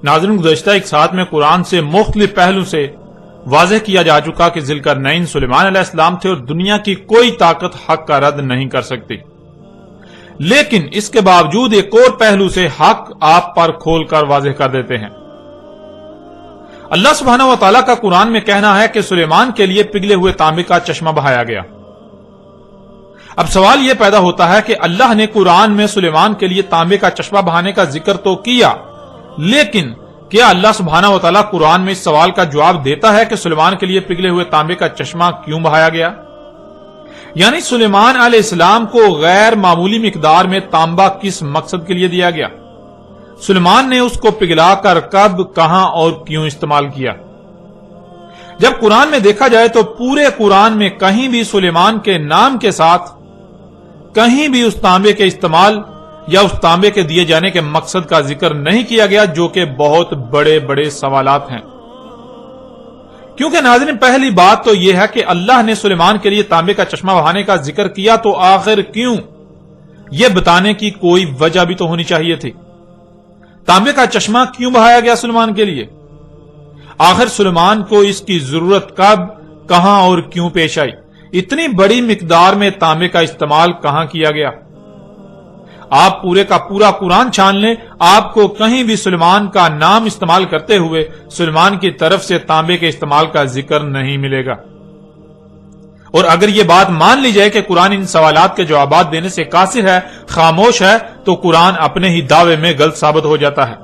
ناظرین، گزشتہ ایک ساتھ میں قرآن سے مختلف پہلو سے واضح کیا جا چکا کہ ذوالقرنین سلیمان علیہ السلام تھے اور دنیا کی کوئی طاقت حق کا رد نہیں کر سکتی، لیکن اس کے باوجود ایک اور پہلو سے حق آپ پر کھول کر واضح کر دیتے ہیں۔ اللہ سبحانہ و تعالیٰ کا قرآن میں کہنا ہے کہ سلیمان کے لیے پگھلے ہوئے تانبے کا چشمہ بہایا گیا۔ اب سوال یہ پیدا ہوتا ہے کہ اللہ نے قرآن میں سلیمان کے لیے تانبے کا چشمہ بہانے کا ذکر تو کیا، لیکن کیا اللہ سبحانہ و تعالیٰ قرآن میں اس سوال کا جواب دیتا ہے کہ سلیمان کے لیے پگھلے ہوئے تانبے کا چشمہ کیوں بہایا گیا؟ یعنی سلیمان علیہ السلام کو غیر معمولی مقدار میں تانبا کس مقصد کے لیے دیا گیا؟ سلیمان نے اس کو پگھلا کر کب، کہاں اور کیوں استعمال کیا؟ جب قرآن میں دیکھا جائے تو پورے قرآن میں کہیں بھی سلیمان کے نام کے ساتھ کہیں بھی اس تانبے کے استعمال یا اس تانبے کے دیے جانے کے مقصد کا ذکر نہیں کیا گیا، جو کہ بہت بڑے بڑے سوالات ہیں۔ کیونکہ ناظرین، پہلی بات تو یہ ہے کہ اللہ نے سلیمان کے لیے تانبے کا چشمہ بہانے کا ذکر کیا تو آخر کیوں، یہ بتانے کی کوئی وجہ بھی تو ہونی چاہیے تھی۔ تانبے کا چشمہ کیوں بہایا گیا سلیمان کے لیے؟ آخر سلیمان کو اس کی ضرورت کب، کہاں اور کیوں پیش آئی؟ اتنی بڑی مقدار میں تانبے کا استعمال کہاں کیا گیا؟ آپ پورے کا پورا قرآن چھان لیں، آپ کو کہیں بھی سلیمان کا نام استعمال کرتے ہوئے سلیمان کی طرف سے تانبے کے استعمال کا ذکر نہیں ملے گا۔ اور اگر یہ بات مان لی جائے کہ قرآن ان سوالات کے جوابات دینے سے قاصر ہے، خاموش ہے، تو قرآن اپنے ہی دعوے میں غلط ثابت ہو جاتا ہے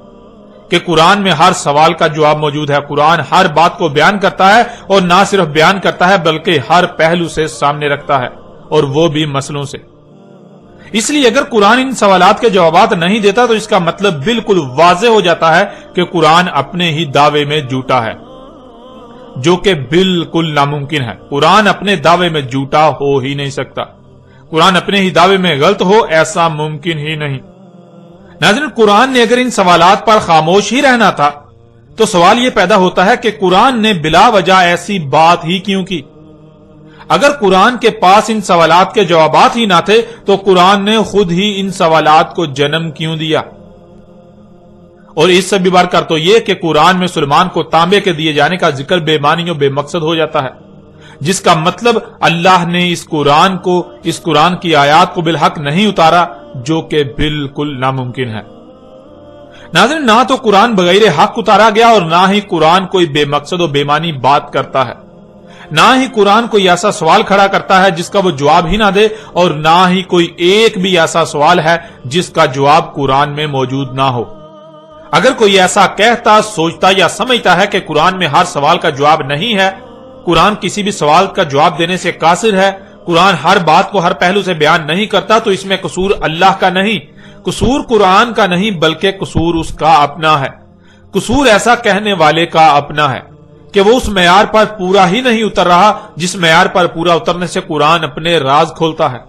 کہ قرآن میں ہر سوال کا جواب موجود ہے۔ قرآن ہر بات کو بیان کرتا ہے، اور نہ صرف بیان کرتا ہے بلکہ ہر پہلو سے سامنے رکھتا ہے، اور وہ بھی مسئلوں سے۔ اس لیے اگر قرآن ان سوالات کے جوابات نہیں دیتا تو اس کا مطلب بالکل واضح ہو جاتا ہے کہ قرآن اپنے ہی دعوے میں جھوٹا ہے، جو کہ بالکل ناممکن ہے۔ قرآن اپنے دعوے میں جھوٹا ہو ہی نہیں سکتا، قرآن اپنے ہی دعوے میں غلط ہو ایسا ممکن ہی نہیں۔ ناظرین، قرآن نے اگر ان سوالات پر خاموش ہی رہنا تھا تو سوال یہ پیدا ہوتا ہے کہ قرآن نے بلا وجہ ایسی بات ہی کیوں کی؟ اگر قرآن کے پاس ان سوالات کے جوابات ہی نہ تھے تو قرآن نے خود ہی ان سوالات کو جنم کیوں دیا؟ اور اس سے بھی بڑھ کر تو یہ کہ قرآن میں سلیمان کو تانبے کے دیے جانے کا ذکر بے معنی و بے مقصد ہو جاتا ہے، جس کا مطلب اللہ نے اس قرآن کی آیات کو بالحق نہیں اتارا، جو کہ بالکل ناممکن ہے۔ ناظرین، نہ تو قرآن بغیر حق اتارا گیا اور نہ ہی قرآن کوئی بے مقصد و بے معنی بات کرتا ہے، نہ ہی قرآن کوئی ایسا سوال کھڑا کرتا ہے جس کا وہ جواب ہی نہ دے، اور نہ ہی کوئی ایک بھی ایسا سوال ہے جس کا جواب قرآن میں موجود نہ ہو۔ اگر کوئی ایسا کہتا، سوچتا یا سمجھتا ہے کہ قرآن میں ہر سوال کا جواب نہیں ہے، قرآن کسی بھی سوال کا جواب دینے سے قاصر ہے، قرآن ہر بات کو ہر پہلو سے بیان نہیں کرتا، تو اس میں قصور اللہ کا نہیں، قصور قرآن کا نہیں، بلکہ قصور اس کا اپنا ہے۔ قصور ایسا کہنے والے کا اپنا ہے کہ وہ اس معیار پر پورا ہی نہیں اتر رہا جس معیار پر پورا اترنے سے قرآن اپنے راز کھولتا ہے۔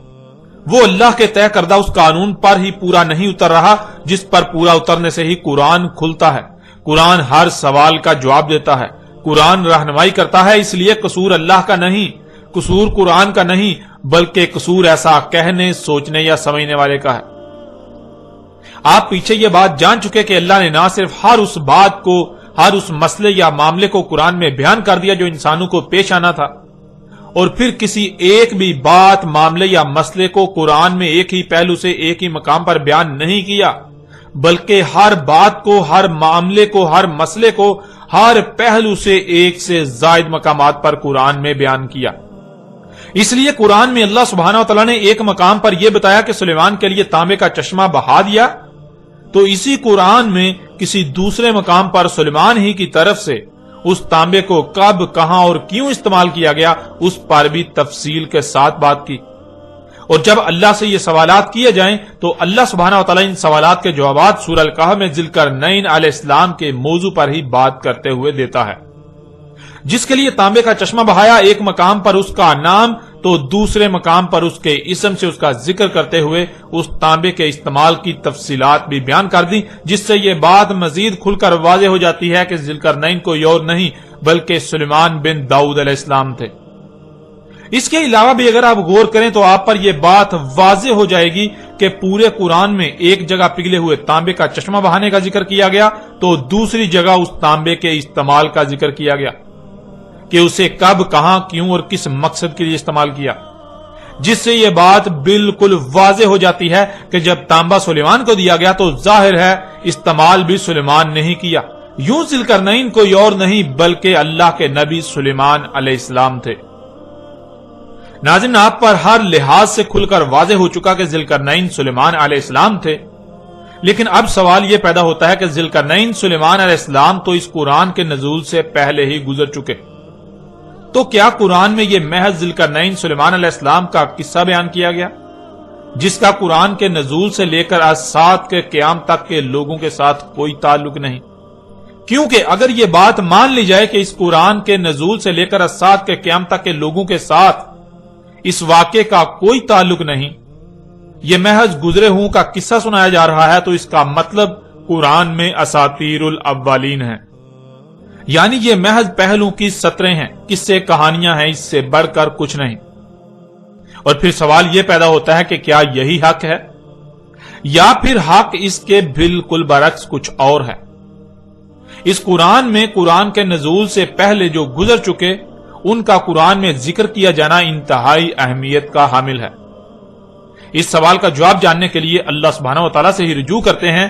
وہ اللہ کے طے کردہ اس قانون پر ہی پورا نہیں اتر رہا جس پر پورا اترنے سے ہی قرآن کھلتا ہے۔ قرآن ہر سوال کا جواب دیتا ہے، قرآن رہنمائی کرتا ہے، اس لیے قصور اللہ کا نہیں، قصور قرآن کا نہیں، بلکہ قصور ایسا کہنے، سوچنے یا سمجھنے والے کا ہے۔ آپ پیچھے یہ بات جان چکے کہ اللہ نے نہ صرف ہر اس بات کو، ہر اس مسئلے یا معاملے کو قرآن میں بیان کر دیا جو انسانوں کو پیش آنا تھا، اور پھر کسی ایک بھی بات، معاملے یا مسئلے کو قرآن میں ایک ہی پہلو سے ایک ہی مقام پر بیان نہیں کیا، بلکہ ہر بات کو، ہر معاملے کو، ہر مسئلے کو ہر پہلو سے ایک سے زائد مقامات پر قرآن میں بیان کیا۔ اس لیے قرآن میں اللہ سبحانہ و تعالیٰ نے ایک مقام پر یہ بتایا کہ سلیمان کے لیے تانبے کا چشمہ بہا دیا، تو اسی قرآن میں کسی دوسرے مقام پر سلیمان ہی کی طرف سے اس تانبے کو کب، کہاں اور کیوں استعمال کیا گیا، اس پر بھی تفصیل کے ساتھ بات کی۔ اور جب اللہ سے یہ سوالات کیے جائیں تو اللہ سبحانہ و تعالیٰ ان سوالات کے جوابات سورہ الکہف میں ذوالقرنین علیہ السلام کے موضوع پر ہی بات کرتے ہوئے دیتا ہے۔ جس کے لیے تانبے کا چشمہ بہایا، ایک مقام پر اس کا نام تو دوسرے مقام پر اس کے اسم سے اس کا ذکر کرتے ہوئے اس تانبے کے استعمال کی تفصیلات بھی بیان کر دی، جس سے یہ بات مزید کھل کر واضح ہو جاتی ہے کہ ذوالقرنین کوئی اور نہیں بلکہ سلیمان بن داؤد علیہ السلام تھے۔ اس کے علاوہ بھی اگر آپ غور کریں تو آپ پر یہ بات واضح ہو جائے گی کہ پورے قرآن میں ایک جگہ پگھلے ہوئے تانبے کا چشمہ بہانے کا ذکر کیا گیا تو دوسری جگہ اس تانبے کے استعمال کا ذکر کیا گیا کہ اسے کب، کہاں، کیوں اور کس مقصد کے لیے استعمال کیا، جس سے یہ بات بالکل واضح ہو جاتی ہے کہ جب تانبا سلیمان کو دیا گیا تو ظاہر ہے استعمال بھی سلیمان نے ہی کیا، یوں ذوالقرنین کوئی اور نہیں بلکہ اللہ کے نبی سلیمان علیہ السلام تھے۔ ناظرین، آپ پر ہر لحاظ سے کھل کر واضح ہو چکا کہ ذوالقرنین سلیمان علیہ السلام تھے، لیکن اب سوال یہ پیدا ہوتا ہے کہ ذوالقرنین سلیمان علیہ السلام تو اس قرآن کے نزول سے پہلے ہی گزر چکے، تو کیا قرآن میں یہ محض ذوالقرنین سلیمان علیہ السلام کا قصہ بیان کیا گیا جس کا قرآن کے نزول سے لے کر آج سات کے قیام تک کے لوگوں کے ساتھ کوئی تعلق نہیں؟ کیونکہ اگر یہ بات مان لی جائے کہ اس قرآن کے نزول سے لے کر آج سات کے قیام تک کے لوگوں کے ساتھ اس واقعے کا کوئی تعلق نہیں، یہ محض گزرے ہوں کا قصہ سنایا جا رہا ہے، تو اس کا مطلب قرآن میں اساطیر الاولین ہے، یعنی یہ محض پہلوں کی سطریں ہیں، قصے کہانیاں ہیں، اس سے بڑھ کر کچھ نہیں۔ اور پھر سوال یہ پیدا ہوتا ہے کہ کیا یہی حق ہے یا پھر حق اس کے بالکل برعکس کچھ اور ہے؟ اس قرآن میں قرآن کے نزول سے پہلے جو گزر چکے ان کا قرآن میں ذکر کیا جانا انتہائی اہمیت کا حامل ہے۔ اس سوال کا جواب جاننے کے لیے اللہ سبحانہ و تعالیٰ سے ہی رجوع کرتے ہیں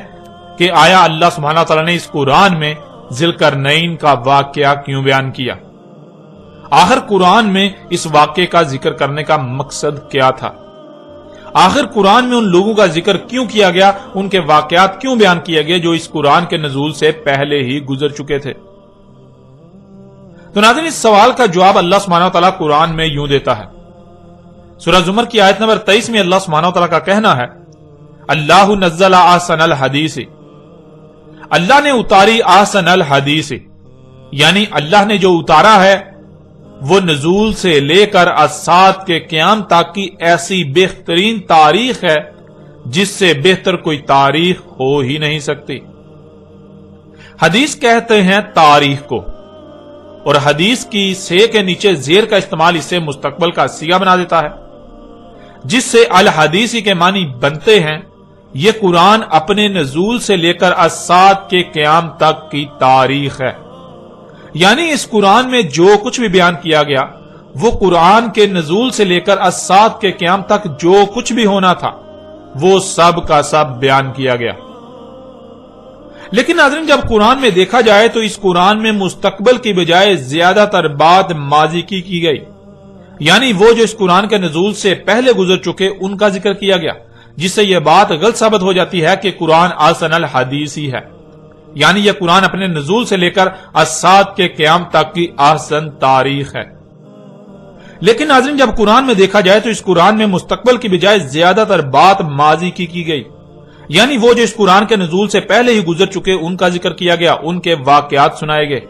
کہ آیا اللہ سبحانہ و تعالیٰ نے اس قرآن میں ذوالقرنین کا واقعہ کیوں بیان کیا؟ آخر قرآن میں اس واقعے کا ذکر کرنے کا مقصد کیا تھا؟ آخر قرآن میں ان لوگوں کا ذکر کیوں کیا گیا، ان کے واقعات کیوں بیان کیے گئے جو اس قرآن کے نزول سے پہلے ہی گزر چکے تھے؟ تو ناظرین، اس سوال کا جواب اللہ سبحانہ وتعالی قرآن میں یوں دیتا ہے۔ سورہ زمر کی آیت نمبر 23 میں اللہ سبحانہ وتعالی کا کہنا ہے، اللہ نزل احسن الحدیث، اللہ نے اتاری احسن الحدیث، یعنی اللہ نے جو اتارا ہے وہ نزول سے لے کر اسات کے قیام تک کی ایسی بہترین تاریخ ہے جس سے بہتر کوئی تاریخ ہو ہی نہیں سکتی۔ حدیث کہتے ہیں تاریخ کو، اور حدیث کی سے کے نیچے زیر کا استعمال اسے مستقبل کا صیغہ بنا دیتا ہے، جس سے الحدیثی کے معنی بنتے ہیں یہ قرآن اپنے نزول سے لے کر اسات کے قیام تک کی تاریخ ہے، یعنی اس قرآن میں جو کچھ بھی بیان کیا گیا وہ قرآن کے نزول سے لے کر اسات کے قیام تک جو کچھ بھی ہونا تھا وہ سب کا سب بیان کیا گیا۔ لیکن ناظرین، جب قرآن میں دیکھا جائے تو اس قرآن میں مستقبل کی بجائے زیادہ تر بات ماضی کی گئی، یعنی وہ جو اس قرآن کے نزول سے پہلے گزر چکے ان کا ذکر کیا گیا، جس سے یہ بات غلط ثابت ہو جاتی ہے کہ قرآن احسن الحدیث ہی ہے، یعنی یہ قرآن اپنے نزول سے لے کر اسات کے قیام تک کی احسن تاریخ ہے۔ لیکن ناظرین، جب قرآن میں دیکھا جائے تو اس قرآن میں مستقبل کی بجائے زیادہ تر بات ماضی کی گئی، یعنی وہ جو اس قرآن کے نزول سے پہلے ہی گزر چکے ان کا ذکر کیا گیا، ان کے واقعات سنائے گئے،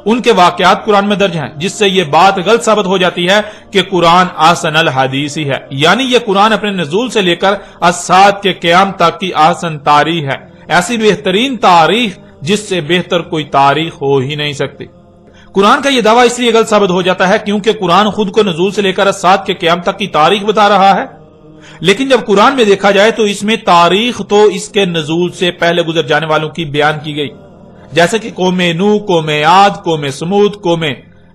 ان کے واقعات قرآن میں درج ہیں، جس سے یہ بات غلط ثابت ہو جاتی ہے کہ قرآن احسن الحدیث ہی ہے، یعنی یہ قرآن اپنے نزول سے لے کر اسات کے قیام تک کی احسن تاریخ ہے، ایسی بہترین تاریخ جس سے بہتر کوئی تاریخ ہو ہی نہیں سکتی۔ قرآن کا یہ دعویٰ اس لیے غلط ثابت ہو جاتا ہے کیونکہ قرآن خود کو نزول سے لے کر اسات کے قیام تک کی تاریخ بتا رہا ہے، لیکن جب قرآن میں دیکھا جائے تو اس میں تاریخ تو اس کے نزول سے پہلے گزر جانے والوں کی بیان کی گئی، جیسے کہ قوم نوح، قوم عاد، قوم سمود، قوم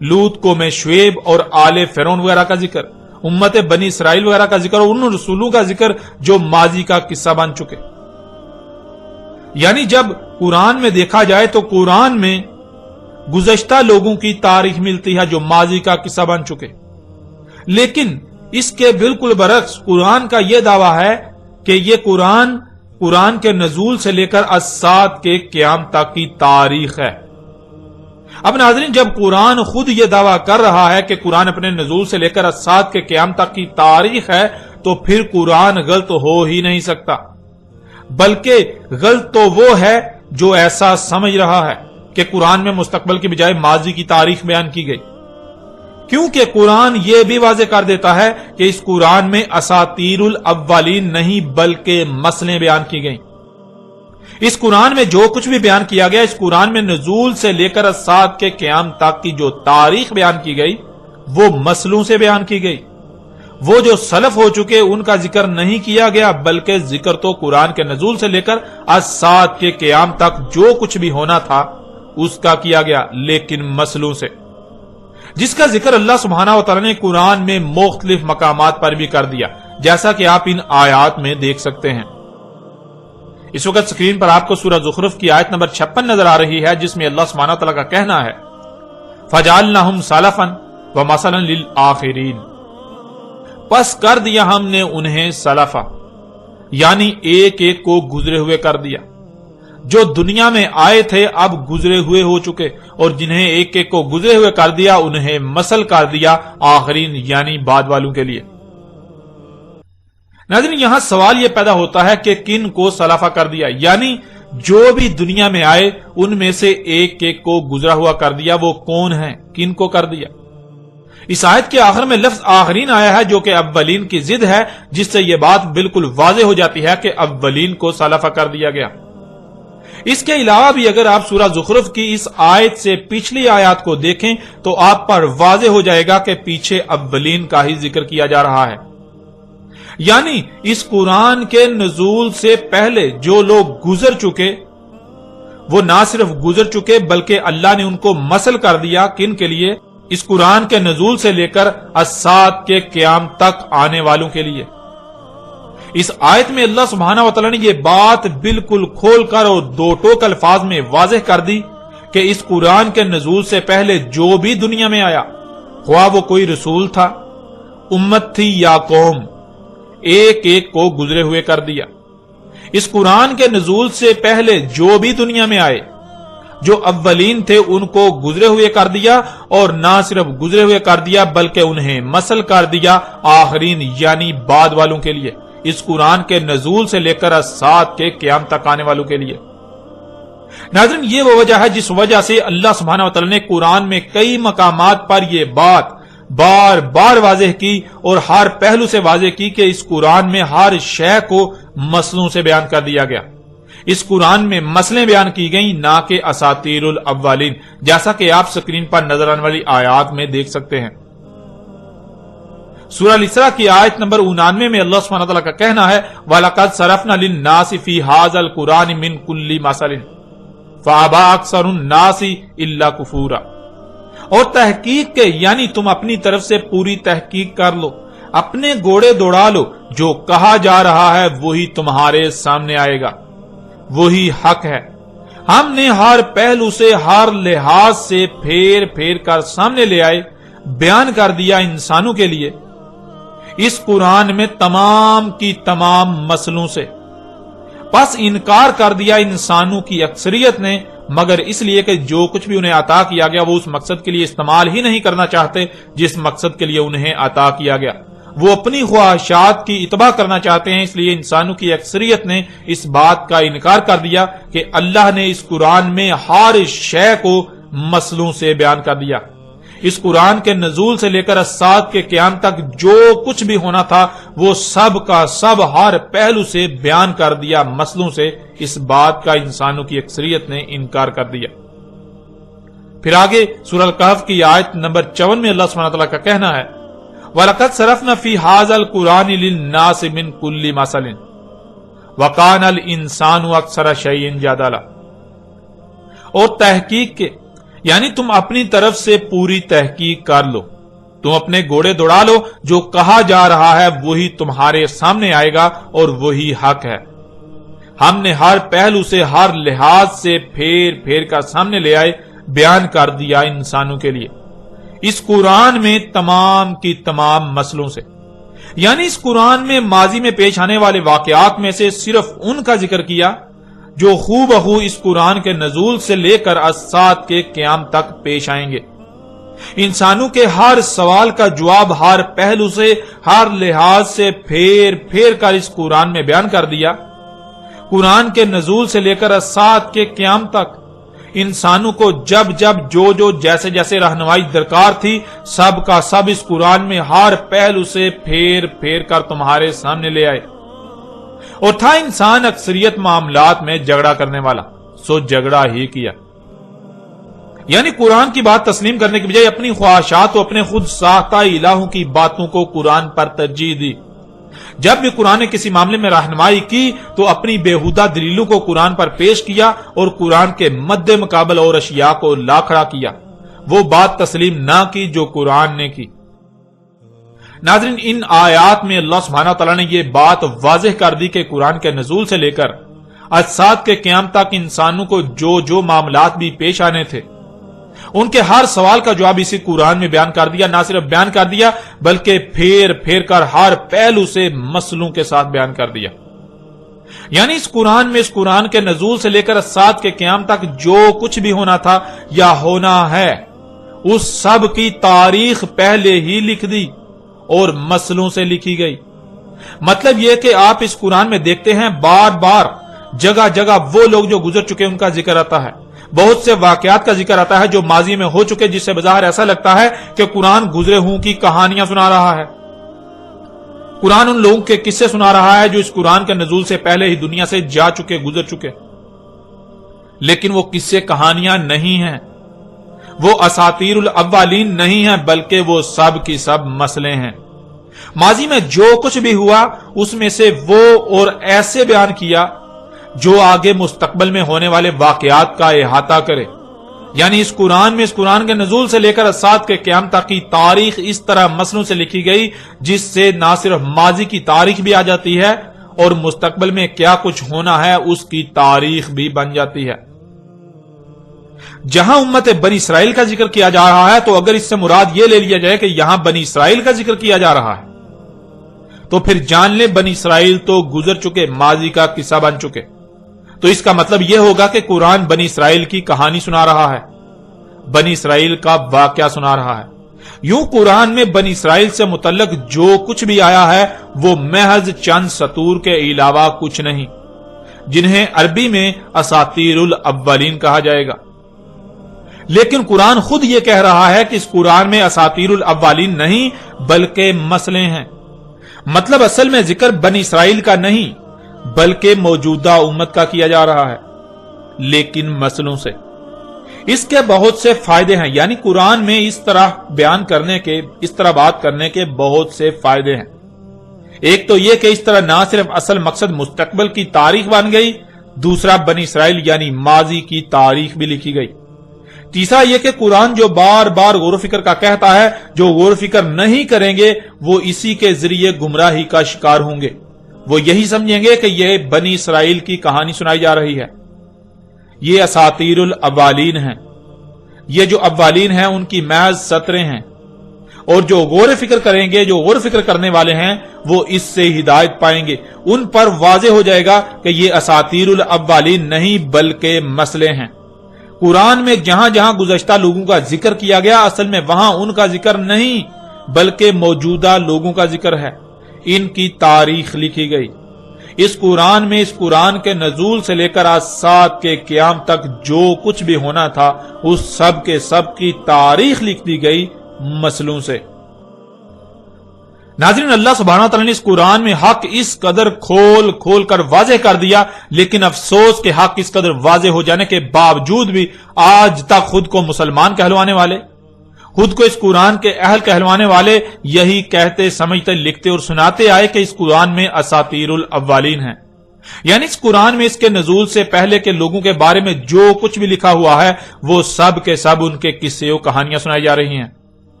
لوط، قوم شعیب اور آل فرعون وغیرہ کا ذکر، امت بنی اسرائیل وغیرہ کا ذکر اور ان رسولوں کا ذکر جو ماضی کا قصہ بن چکے۔ یعنی جب قرآن میں دیکھا جائے تو قرآن میں گزشتہ لوگوں کی تاریخ ملتی ہے جو ماضی کا قصہ بن چکے، لیکن اس کے بالکل برعکس قرآن کا یہ دعویٰ ہے کہ یہ قرآن کے نزول سے لے کر اسات کے قیام تک کی تاریخ ہے۔ اب ناظرین، جب قرآن خود یہ دعویٰ کر رہا ہے کہ قرآن اپنے نزول سے لے کر اسات کے قیام تک کی تاریخ ہے تو پھر قرآن غلط ہو ہی نہیں سکتا، بلکہ غلط تو وہ ہے جو ایسا سمجھ رہا ہے کہ قرآن میں مستقبل کی بجائے ماضی کی تاریخ بیان کی گئی، کیونکہ قرآن یہ بھی واضح کر دیتا ہے کہ اس قرآن میں اساطیر الاولین نہیں بلکہ مسئلیں بیان کی گئیں۔ اس قرآن میں جو کچھ بھی بیان کیا گیا، اس قرآن میں نزول سے لے کر اسات کے قیام تک کی جو تاریخ بیان کی گئی وہ مسلوں سے بیان کی گئی۔ وہ جو سلف ہو چکے ان کا ذکر نہیں کیا گیا، بلکہ ذکر تو قرآن کے نزول سے لے کر الساعت کے قیام تک جو کچھ بھی ہونا تھا اس کا کیا گیا، لیکن مسلوں سے، جس کا ذکر اللہ سبحانہ و تعالی نے قرآن میں مختلف مقامات پر بھی کر دیا، جیسا کہ آپ ان آیات میں دیکھ سکتے ہیں۔ اس وقت سکرین پر آپ کو سورہ زخرف کی آیت نمبر 56 نظر آ رہی ہے، جس میں اللہ سبحانہ و تعالی کا کہنا ہے فَجَعَلْنَاهُمْ سَلَفًا وَمَثَلًا لِلْآخِرِينَ، پس کر دیا ہم نے انہیں سلفا، یعنی ایک ایک کو گزرے ہوئے کر دیا، جو دنیا میں آئے تھے اب گزرے ہوئے ہو چکے، اور جنہیں ایک ایک کو گزرے ہوئے کر دیا انہیں مثل کر دیا آخرین، یعنی بعد والوں کے لیے۔ ناظرین، یہاں سوال یہ پیدا ہوتا ہے کہ کن کو سلفا کر دیا، یعنی جو بھی دنیا میں آئے ان میں سے ایک ایک کو گزرا ہوا کر دیا، وہ کون ہیں، کن کو کر دیا؟ اس آیت کے آخر میں لفظ آخرین آیا ہے جو کہ اولین کی ضد ہے، جس سے یہ بات بالکل واضح ہو جاتی ہے کہ اولین کو سلفا کر دیا گیا۔ اس کے علاوہ بھی اگر آپ سورہ زخرف کی اس آیت سے پچھلی آیات کو دیکھیں تو آپ پر واضح ہو جائے گا کہ پیچھے اولین کا ہی ذکر کیا جا رہا ہے، یعنی اس قرآن کے نزول سے پہلے جو لوگ گزر چکے وہ نہ صرف گزر چکے بلکہ اللہ نے ان کو مثل کر دیا، کن کے لیے؟ اس قرآن کے نزول سے لے کر الساعت کے قیام تک آنے والوں کے لیے۔ اس آیت میں اللہ سبحانہ و تعالی نے یہ بات بالکل کھول کر اور دو ٹوک الفاظ میں واضح کر دی کہ اس قرآن کے نزول سے پہلے جو بھی دنیا میں آیا، خواہ وہ کوئی رسول تھا، امت تھی یا قوم، ایک ایک کو گزرے ہوئے کر دیا۔ اس قرآن کے نزول سے پہلے جو بھی دنیا میں آئے، جو اولین تھے ان کو گزرے ہوئے کر دیا، اور نہ صرف گزرے ہوئے کر دیا بلکہ انہیں مثل کر دیا آخرین، یعنی بعد والوں کے لیے، اس قرآن کے نزول سے لے کر الساعت کے قیام تک آنے والوں کے لیے۔ ناظرین، یہ وہ وجہ ہے جس وجہ سے اللہ سبحانہ و تعالی نے قرآن میں کئی مقامات پر یہ بات بار بار واضح کی اور ہر پہلو سے واضح کی کہ اس قرآن میں ہر شے کو مسلوں سے بیان کر دیا گیا۔ اس قرآن میں مسئلیں بیان کی گئیں، نہ کہ اساطیر الاولین، جیسا کہ آپ سکرین پر نظر آنے والی آیات میں دیکھ سکتے ہیں۔ سورہ الاسراء کی آیت نمبر 99 میں اللہ سبحانہ وتعالی کا کہنا ہے وَلَقَدْ صَرَفْنَا لِلنَّاسِ فِي هَذَا الْقُرْآنِ مِنْ كُلِّ مَثَلٍ فَأَبَىٰ أَكْثَرُ النَّاسِ إِلَّا كُفُورًا، اور تحقیق کے، یعنی تم اپنی طرف سے پوری تحقیق کر لو، اپنے گوڑے دوڑا لو، جو کہا جا رہا ہے وہی تمہارے سامنے آئے گا، وہی حق ہے۔ ہم نے ہر پہلو سے، ہر لحاظ سے پھیر پھیر کر سامنے لے آئے، بیان کر دیا انسانوں کے لیے اس قرآن میں تمام کی تمام مسئلوں سے۔ پس انکار کر دیا انسانوں کی اکثریت نے، مگر اس لیے کہ جو کچھ بھی انہیں عطا کیا گیا وہ اس مقصد کے لیے استعمال ہی نہیں کرنا چاہتے جس مقصد کے لیے انہیں عطا کیا گیا، وہ اپنی خواہشات کی اتباع کرنا چاہتے ہیں۔ اس لیے انسانوں کی اکثریت نے اس بات کا انکار کر دیا کہ اللہ نے اس قرآن میں ہر شے کو مسئلوں سے بیان کر دیا۔ اس قرآن کے نزول سے لے کر الساعت کے قیام تک جو کچھ بھی ہونا تھا وہ سب کا سب ہر پہلو سے بیان کر دیا مسئلوں سے۔ اس بات کا انسانوں کی اکثریت نے انکار کر دیا۔ پھر آگے سورہ الکہف کی آیت نمبر 54 میں اللہ سبحانہ وتعالی کا کہنا ہے وَلَقَدْ صَرَفْنَا فِي هَذَا الْقُرْآنِ لِلنَّاسِ مِنْ كُلِّ مَثَلٍ وَكَانَ الْإِنسَانُ أَكْثَرَ شَيْءٍ جَدَلًا، اور تحقیق کے، یعنی تم اپنی طرف سے پوری تحقیق کر لو، تم اپنے گھوڑے دوڑا لو، جو کہا جا رہا ہے وہی تمہارے سامنے آئے گا اور وہی حق ہے۔ ہم نے ہر پہلو سے، ہر لحاظ سے پھیر پھیر کر سامنے لے آئے، بیان کر دیا انسانوں کے لیے اس قرآن میں تمام کی تمام مسئلوں سے، یعنی اس قرآن میں ماضی میں پیش آنے والے واقعات میں سے صرف ان کا ذکر کیا جو ہو بہو اس قرآن کے نزول سے لے کر الساعت کے قیام تک پیش آئیں گے۔ انسانوں کے ہر سوال کا جواب ہر پہلو سے، ہر لحاظ سے پھیر پھیر کر اس قرآن میں بیان کر دیا۔ قرآن کے نزول سے لے کر الساعت کے قیام تک انسانوں کو جب جب جو جیسے جیسے رہنمائی درکار تھی، سب کا سب اس قرآن میں ہر پہلو سے پھیر پھیر کر تمہارے سامنے لے آئے۔ اور تھا انسان اکثریت معاملات میں جھگڑا کرنے والا، سو جھگڑا ہی کیا۔ یعنی قرآن کی بات تسلیم کرنے کی بجائے اپنی خواہشات و اپنے خود ساختہ الہوں کی باتوں کو قرآن پر ترجیح دی۔ جب بھی قرآن نے کسی معاملے میں رہنمائی کی تو اپنی بےہودہ دلیلوں کو قرآن پر پیش کیا اور قرآن کے مد مقابل اور اشیاء کو لا کھڑا کیا، وہ بات تسلیم نہ کی جو قرآن نے کی۔ ناظرین، ان آیات میں اللہ سبحانہ تعالیٰ نے یہ بات واضح کر دی کہ قرآن کے نزول سے لے کر اجساد کے قیام تک انسانوں کو جو معاملات بھی پیش آنے تھے، ان کے ہر سوال کا جواب اسی قرآن میں بیان کر دیا۔ نہ صرف بیان کر دیا بلکہ پھیر پھیر کر ہر پہلو سے مسئلوں کے ساتھ بیان کر دیا۔ یعنی اس قرآن کے نزول سے لے کر اجساد کے قیام تک جو کچھ بھی ہونا تھا یا ہونا ہے، اس سب کی تاریخ پہلے ہی لکھ دی اور مسئلوں سے لکھی گئی۔ مطلب یہ کہ آپ اس قرآن میں دیکھتے ہیں بار بار جگہ جگہ وہ لوگ جو گزر چکے ان کا ذکر آتا ہے، بہت سے واقعات کا ذکر آتا ہے جو ماضی میں ہو چکے، جس سے بظاہر ایسا لگتا ہے کہ قرآن گزرے ہوں کی کہانیاں سنا رہا ہے۔ قرآن ان لوگوں کے قصے سنا رہا ہے جو اس قرآن کے نزول سے پہلے ہی دنیا سے جا چکے، گزر چکے، لیکن وہ قصے کہانیاں نہیں ہیں، وہ اساطیر الاولین نہیں ہیں، بلکہ وہ سب کی سب مسئلے ہیں۔ ماضی میں جو کچھ بھی ہوا اس میں سے وہ اور ایسے بیان کیا جو آگے مستقبل میں ہونے والے واقعات کا احاطہ کرے۔ یعنی اس قرآن کے نزول سے لے کر اجساد کے قیام تک کی تاریخ اس طرح مسئلوں سے لکھی گئی جس سے نہ صرف ماضی کی تاریخ بھی آ جاتی ہے اور مستقبل میں کیا کچھ ہونا ہے اس کی تاریخ بھی بن جاتی ہے۔ جہاں امت بنی اسرائیل کا ذکر کیا جا رہا ہے تو اگر اس سے مراد یہ لے لیا جائے کہ یہاں بنی اسرائیل کا ذکر کیا جا رہا ہے تو پھر جان لیں بنی اسرائیل تو گزر چکے، ماضی کا قصہ بن چکے۔ تو اس کا مطلب یہ ہوگا کہ قرآن بنی اسرائیل کی کہانی سنا رہا ہے، بنی اسرائیل کا واقعہ سنا رہا ہے۔ یوں قرآن میں بنی اسرائیل سے متعلق جو کچھ بھی آیا ہے وہ محض چند سطور کے علاوہ کچھ نہیں، جنہیں عربی میں اساطیر الاولین کہا جائے گا۔ لیکن قرآن خود یہ کہہ رہا ہے کہ اس قرآن میں اساطیر الاولین نہیں بلکہ مسئلے ہیں۔ مطلب اصل میں ذکر بنی اسرائیل کا نہیں بلکہ موجودہ امت کا کیا جا رہا ہے، لیکن مسئلوں سے۔ اس کے بہت سے فائدے ہیں، یعنی قرآن میں اس طرح بیان کرنے کے، اس طرح بات کرنے کے بہت سے فائدے ہیں۔ ایک تو یہ کہ اس طرح نہ صرف اصل مقصد مستقبل کی تاریخ بن گئی، دوسرا بنی اسرائیل یعنی ماضی کی تاریخ بھی لکھی گئی۔ تیسرا یہ کہ قرآن جو بار بار غور و فکر کا کہتا ہے، جو غور و فکر نہیں کریں گے وہ اسی کے ذریعے گمراہی کا شکار ہوں گے، وہ یہی سمجھیں گے کہ یہ بنی اسرائیل کی کہانی سنائی جا رہی ہے، یہ اساطیر الاولین ہیں، یہ جو اولین ہیں ان کی محض سطریں ہیں، اور جو غور و فکر کریں گے، جو غور و فکر کرنے والے ہیں وہ اس سے ہدایت پائیں گے، ان پر واضح ہو جائے گا کہ یہ اساطیر الاولین نہیں بلکہ مسئلے ہیں۔ قرآن میں جہاں جہاں گزشتہ لوگوں کا ذکر کیا گیا اصل میں وہاں ان کا ذکر نہیں بلکہ موجودہ لوگوں کا ذکر ہے، ان کی تاریخ لکھی گئی۔ اس قرآن کے نزول سے لے کر اجساد کے قیام تک جو کچھ بھی ہونا تھا اس سب کے سب کی تاریخ لکھ دی گئی مسئلوں سے۔ ناظرین، اللہ سبحانہ تعالیٰ نے اس قرآن میں حق اس قدر کھول کھول کر واضح کر دیا، لیکن افسوس کہ حق اس قدر واضح ہو جانے کے باوجود بھی آج تک خود کو مسلمان کہلوانے والے، خود کو اس قرآن کے اہل کہلوانے والے یہی کہتے، سمجھتے، لکھتے اور سناتے آئے کہ اس قرآن میں اساطیر الاولین ہیں، یعنی اس قرآن میں اس کے نزول سے پہلے کے لوگوں کے بارے میں جو کچھ بھی لکھا ہوا ہے وہ سب کے سب ان کے قصے و کہانیاں سنائی جا رہی ہیں،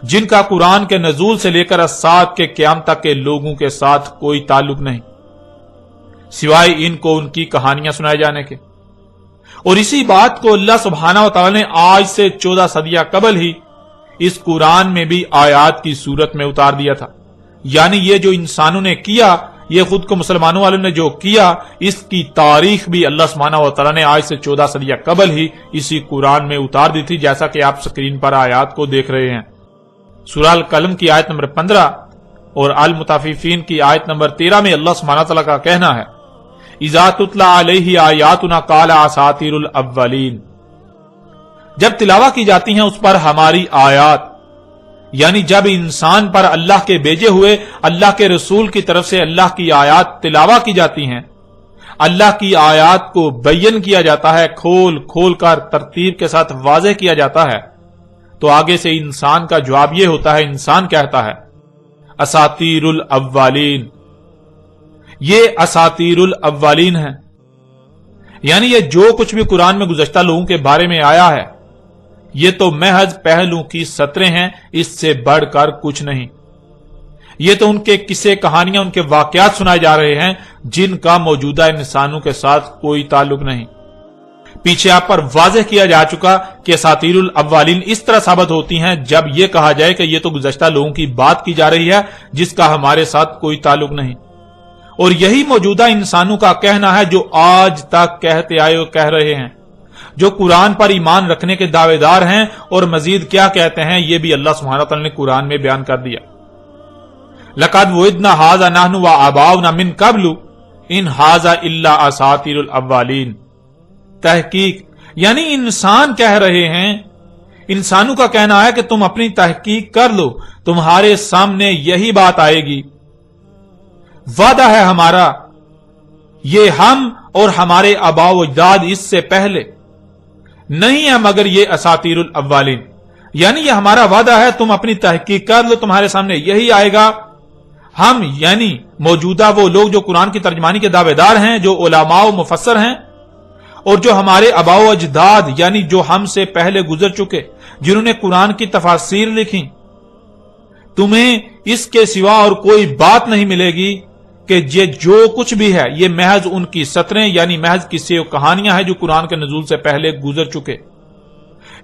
جن کا قرآن کے نزول سے لے کر اجساد کے قیام تک کے لوگوں کے ساتھ کوئی تعلق نہیں سوائے ان کو ان کی کہانیاں سنائے جانے کے۔ اور اسی بات کو اللہ سبحانہ و تعالی نے آج سے 14 صدیاں قبل ہی اس قرآن میں بھی آیات کی صورت میں اتار دیا تھا، یعنی یہ جو انسانوں نے کیا، یہ خود کو مسلمانوں والوں نے جو کیا، اس کی تاریخ بھی اللہ سبحانہ و تعالی نے آج سے 14 صدیاں قبل ہی اسی قرآن میں اتار دی تھی، جیسا کہ آپ سکرین پر آیات کو دیکھ رہے ہیں۔ سورہ القلم کی آیت نمبر 15 اور المطففین کی آیت نمبر 13 میں اللہ سبحانہ تعالیٰ کا کہنا ہے، اذا تتلی علیہ آیاتنا قال اساطیر الاولین، جب تلاوت کی جاتی ہیں اس پر ہماری آیات، یعنی جب انسان پر اللہ کے بھیجے ہوئے اللہ کے رسول کی طرف سے اللہ کی آیات تلاوت کی جاتی ہیں، اللہ کی آیات کو بیان کیا جاتا ہے، کھول کھول کر ترتیب کے ساتھ واضح کیا جاتا ہے، تو آگے سے انسان کا جواب یہ ہوتا ہے، انسان کہتا ہے اساطیر الاولین، یہ اساطیر الاولین ہے، یعنی یہ جو کچھ بھی قرآن میں گزشتہ لوگوں کے بارے میں آیا ہے یہ تو محض پہلو کی سطریں ہیں، اس سے بڑھ کر کچھ نہیں۔ یہ تو ان کے قصے، کہانیاں، ان کے واقعات سنائے جا رہے ہیں جن کا موجودہ انسانوں کے ساتھ کوئی تعلق نہیں۔ پیچھے آپ پر واضح کیا جا چکا کہ اساطیر الاولین اس طرح ثابت ہوتی ہیں جب یہ کہا جائے کہ یہ تو گزشتہ لوگوں کی بات کی جا رہی ہے جس کا ہمارے ساتھ کوئی تعلق نہیں، اور یہی موجودہ انسانوں کا کہنا ہے جو آج تک کہتے آئے اور کہہ رہے ہیں، جو قرآن پر ایمان رکھنے کے دعوے دار ہیں، اور مزید کیا کہتے ہیں یہ بھی اللہ سبحانہ وتعالی نے قرآن میں بیان کر دیا۔ لَقَدْ وُعِدْنَا هَٰذَا نَحْنُ وَآبَاؤُنَا مِن قَبْلُ إِنْ هَٰذَا إِلَّا أَسَاطِيرُ الْأَوَّلِينَ۔ تحقیق یعنی انسان کہہ رہے ہیں، انسانوں کا کہنا ہے کہ تم اپنی تحقیق کر لو، تمہارے سامنے یہی بات آئے گی، وعدہ ہے ہمارا، یہ ہم اور ہمارے آباء و اجداد اس سے پہلے نہیں ہے مگر یہ اساطیر الاولین، یعنی یہ ہمارا وعدہ ہے، تم اپنی تحقیق کر لو، تمہارے سامنے یہی آئے گا۔ ہم یعنی موجودہ وہ لوگ جو قرآن کی ترجمانی کے دعوے دار ہیں، جو علماء و مفسر ہیں، اور جو ہمارے آباء و اجداد یعنی جو ہم سے پہلے گزر چکے، جنہوں نے قرآن کی تفاسیر لکھی، تمہیں اس کے سوا اور کوئی بات نہیں ملے گی کہ یہ جو کچھ بھی ہے یہ محض ان کی سطریں یعنی محض قصے و کہانیاں ہیں جو قرآن کے نزول سے پہلے گزر چکے،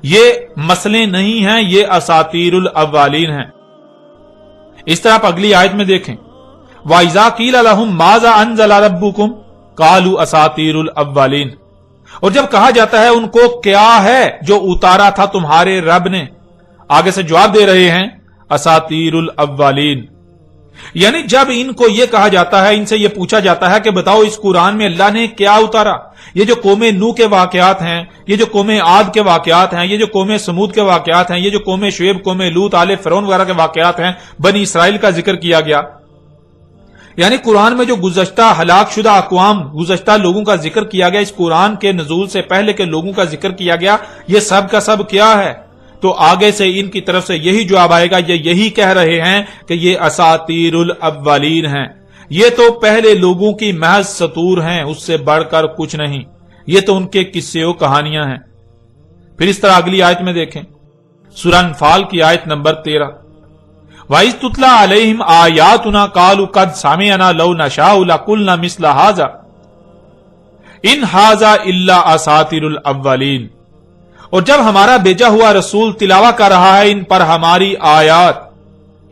یہ مسئلے نہیں ہیں، یہ اساطیر الاولین ہیں۔ اس طرح آپ اگلی آیت میں دیکھیں، وَإِذَا قِيلَ لَهُم مَاذَا أَنزَلَ رَبُّكُمْ قَالُوا أَسَاطِيرُ الْأَوَّلِينَ، اور جب کہا جاتا ہے ان کو کیا ہے جو اتارا تھا تمہارے رب نے، آگے سے جواب دے رہے ہیں اساطیر الاولین، یعنی جب ان کو یہ کہا جاتا ہے، ان سے یہ پوچھا جاتا ہے کہ بتاؤ اس قرآن میں اللہ نے کیا اتارا، یہ جو قوم نوح کے واقعات ہیں، یہ جو قوم عاد کے واقعات ہیں، یہ جو قوم سمود کے واقعات ہیں، یہ جو قوم شعیب، قوم لوط، آل فرعون وغیرہ کے واقعات ہیں، بنی اسرائیل کا ذکر کیا گیا، یعنی قرآن میں جو گزشتہ ہلاک شدہ اقوام، گزشتہ لوگوں کا ذکر کیا گیا، اس قرآن کے نزول سے پہلے کے لوگوں کا ذکر کیا گیا، یہ سب کا سب کیا ہے؟ تو آگے سے ان کی طرف سے یہی جواب آئے گا، یہ یہی کہہ رہے ہیں کہ یہ اساطیر الاولین ہیں، یہ تو پہلے لوگوں کی محض سطور ہیں، اس سے بڑھ کر کچھ نہیں، یہ تو ان کے قصے و کہانیاں ہیں۔ پھر اس طرح اگلی آیت میں دیکھیں، سورہ انفال کی آیت نمبر 13، وَإِذْ تُتْلَىٰ عَلَيْهِمْ آيَاتُنَا قَالُوا قَدْ سَمِعْنَا لَوْ نَشَاءُ لَقُلْنَا مِثْلَ هَٰذَا إِنْ هَٰذَا إِلَّا أَسَاطِيرُ الْأَوَّلِينَ، اور جب ہمارا بھیجا ہوا رسول تلاوت کر رہا ہے ان پر ہماری آیات،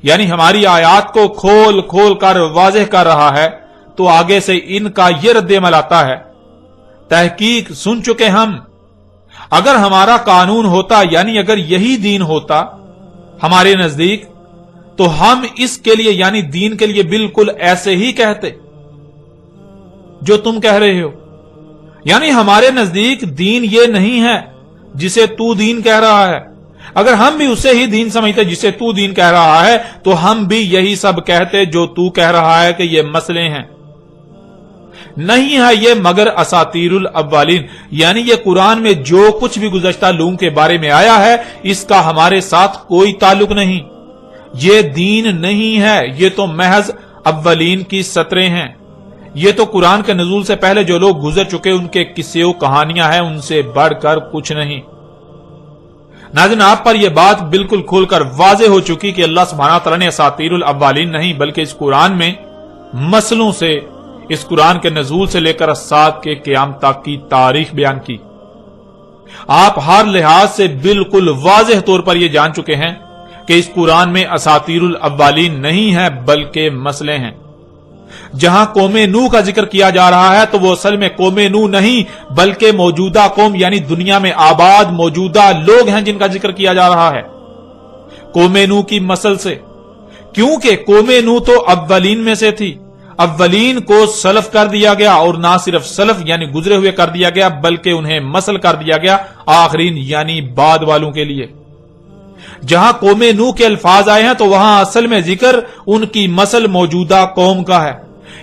یعنی ہماری آیات کو کھول کھول کر واضح کر رہا ہے، تو آگے سے ان کا یہ رد عمل آتا ہے، تحقیق سن چکے ہم، اگر ہمارا قانون ہوتا یعنی اگر یہی دین ہوتا ہمارے نزدیک تو ہم اس کے لیے یعنی دین کے لیے بالکل ایسے ہی کہتے جو تم کہہ رہے ہو، یعنی ہمارے نزدیک دین یہ نہیں ہے جسے تو دین کہہ رہا ہے، اگر ہم بھی اسے ہی دین سمجھتے جسے تو دین کہہ رہا ہے تو ہم بھی یہی سب کہتے جو تو کہہ رہا ہے کہ یہ مسئلے ہیں، نہیں ہے یہ مگر اساطیر الاولین، یعنی یہ قرآن میں جو کچھ بھی گزشتہ لوگوں کے بارے میں آیا ہے اس کا ہمارے ساتھ کوئی تعلق نہیں، یہ دین نہیں ہے، یہ تو محض اولین کی سطریں ہیں، یہ تو قرآن کے نزول سے پہلے جو لوگ گزر چکے ان کے قصے و کہانیاں ہیں، ان سے بڑھ کر کچھ نہیں۔ ناظرین، آپ پر یہ بات بالکل کھول کر واضح ہو چکی کہ اللہ سبحانہ تعالیٰ نے اساطیر الاولین نہیں بلکہ اس قرآن میں مسلوں سے، اس قرآن کے نزول سے لے کر سات کے قیام تک کی تاریخ بیان کی۔ آپ ہر لحاظ سے بالکل واضح طور پر یہ جان چکے ہیں کہ اس قرآن میں اساطیر الاولین نہیں ہے بلکہ مسئلے ہیں۔ جہاں قوم نوح کا ذکر کیا جا رہا ہے تو وہ اصل میں قوم نوح نہیں بلکہ موجودہ قوم یعنی دنیا میں آباد موجودہ لوگ ہیں جن کا ذکر کیا جا رہا ہے قوم نوح کی مسل سے، کیونکہ قوم نوح تو اولین میں سے تھی، اولین کو سلف کر دیا گیا، اور نہ صرف سلف یعنی گزرے ہوئے کر دیا گیا بلکہ انہیں مسل کر دیا گیا آخرین یعنی بعد والوں کے لیے۔ جہاں قوم نوح کے الفاظ آئے ہیں تو وہاں اصل میں ذکر ان کی مسل موجودہ قوم کا ہے،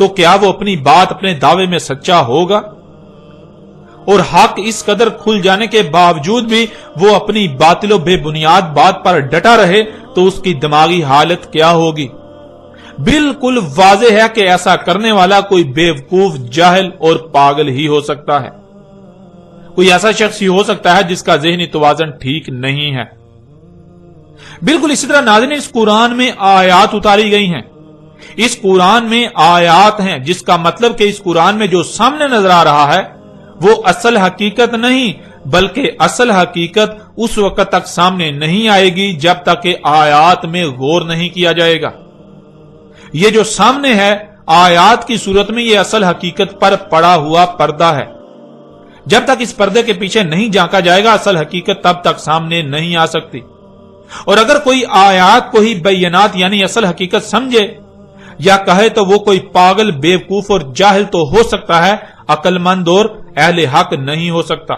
تو کیا وہ اپنی بات اپنے دعوے میں سچا ہوگا؟ اور حق اس قدر کھل جانے کے باوجود بھی وہ اپنی باطل و بے بنیاد بات پر ڈٹا رہے تو اس کی دماغی حالت کیا ہوگی؟ بالکل واضح ہے کہ ایسا کرنے والا کوئی بیوقوف، جاہل اور پاگل ہی ہو سکتا ہے۔ کوئی ایسا شخص ہی ہو سکتا ہے جس کا ذہنی توازن ٹھیک نہیں ہے۔ بالکل اسی طرح ناظرین، اس قرآن میں آیات اتاری گئی ہیں، اس قرآن میں آیات ہیں، جس کا مطلب کہ اس قرآن میں جو سامنے نظر آ رہا ہے وہ اصل حقیقت نہیں، بلکہ اصل حقیقت اس وقت تک سامنے نہیں آئے گی جب تک کہ آیات میں غور نہیں کیا جائے گا۔ یہ جو سامنے ہے آیات کی صورت میں، یہ اصل حقیقت پر پڑا ہوا پردہ ہے۔ جب تک اس پردے کے پیچھے نہیں جھانکا جائے گا اصل حقیقت تب تک سامنے نہیں آ سکتی۔ اور اگر کوئی آیات کو ہی بینات یعنی اصل حقیقت سمجھے یا کہے تو وہ کوئی پاگل، بیوقوف اور جاہل تو ہو سکتا ہے، عقل مند اور اہل حق نہیں ہو سکتا۔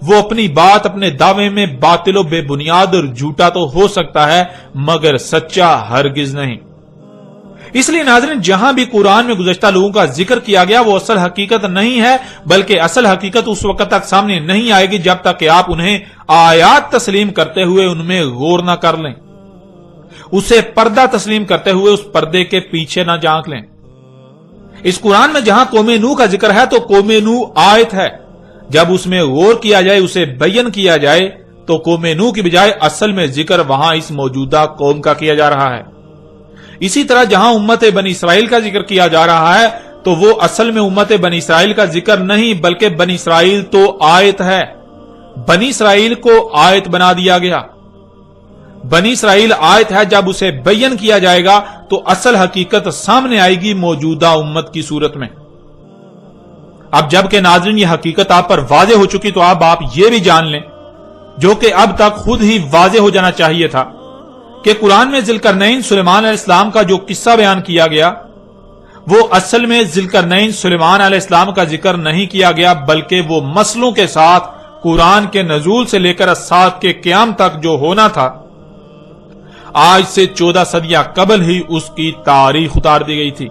وہ اپنی بات، اپنے دعوے میں باطل و بے بنیاد اور جھوٹا تو ہو سکتا ہے مگر سچا ہرگز نہیں۔ اس لیے ناظرین، جہاں بھی قرآن میں گزشتہ لوگوں کا ذکر کیا گیا وہ اصل حقیقت نہیں ہے، بلکہ اصل حقیقت اس وقت تک سامنے نہیں آئے گی جب تک کہ آپ انہیں آیات تسلیم کرتے ہوئے ان میں غور نہ کر لیں، اسے پردہ تسلیم کرتے ہوئے اس پردے کے پیچھے نہ جھانک لیں۔ اس قرآن میں جہاں قوم نوح کا ذکر ہے تو قوم نوح آیت ہے، جب اس میں غور کیا جائے، اسے بیان کیا جائے تو قوم نوح کی بجائے اصل میں ذکر وہاں اس موجودہ قوم کا کیا جا رہا ہے۔ اسی طرح جہاں امت بنی اسرائیل کا ذکر کیا جا رہا ہے تو وہ اصل میں امت بنی اسرائیل کا ذکر نہیں، بلکہ بنی اسرائیل تو آیت ہے۔ بنی اسرائیل کو آیت بنا دیا گیا۔ بنی اسرائیل آیت ہے، جب اسے بیان کیا جائے گا تو اصل حقیقت سامنے آئے گی موجودہ امت کی صورت میں۔ اب جب کہ ناظرین یہ حقیقت آپ پر واضح ہو چکی تو اب آپ یہ بھی جان لیں، جو کہ اب تک خود ہی واضح ہو جانا چاہیے تھا، کہ قرآن میں ذوالقرنین سلیمان علیہ السلام کا جو قصہ بیان کیا گیا وہ اصل میں ذوالقرنین سلیمان علیہ السلام کا ذکر نہیں کیا گیا، بلکہ وہ مسئلوں کے ساتھ قرآن کے نزول سے لے کر الساعۃ کے قیام تک جو ہونا تھا، آج سے 14 صدیاں قبل ہی اس کی تاریخ اتار دی گئی تھی۔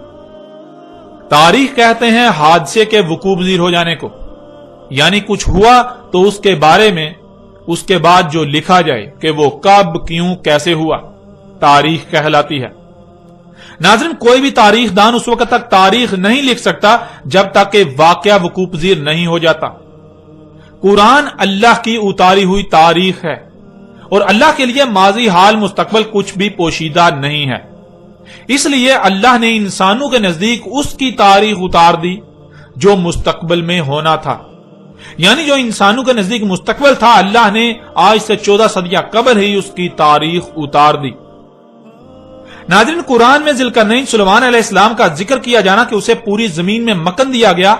تاریخ کہتے ہیں حادثے کے وقوع پذیر ہو جانے کو، یعنی کچھ ہوا تو اس کے بارے میں اس کے بعد جو لکھا جائے کہ وہ کب، کیوں، کیسے ہوا، تاریخ کہلاتی ہے۔ ناظرین، کوئی بھی تاریخ دان اس وقت تک تاریخ نہیں لکھ سکتا جب تک کہ واقعہ وقوع پذیر نہیں ہو جاتا۔ قرآن اللہ کی اتاری ہوئی تاریخ ہے، اور اللہ کے لیے ماضی، حال، مستقبل کچھ بھی پوشیدہ نہیں ہے۔ اس لیے اللہ نے انسانوں کے نزدیک اس کی تاریخ اتار دی جو مستقبل میں ہونا تھا، یعنی جو انسانوں کے نزدیک مستقبل تھا، اللہ نے آج سے 14 صدیاں قبل ہی اس کی تاریخ اتار دی۔ ناظرین، قرآن میں ذوالقرنین سلیمان علیہ السلام کا ذکر کیا جانا کہ اسے پوری زمین میں مکن دیا گیا،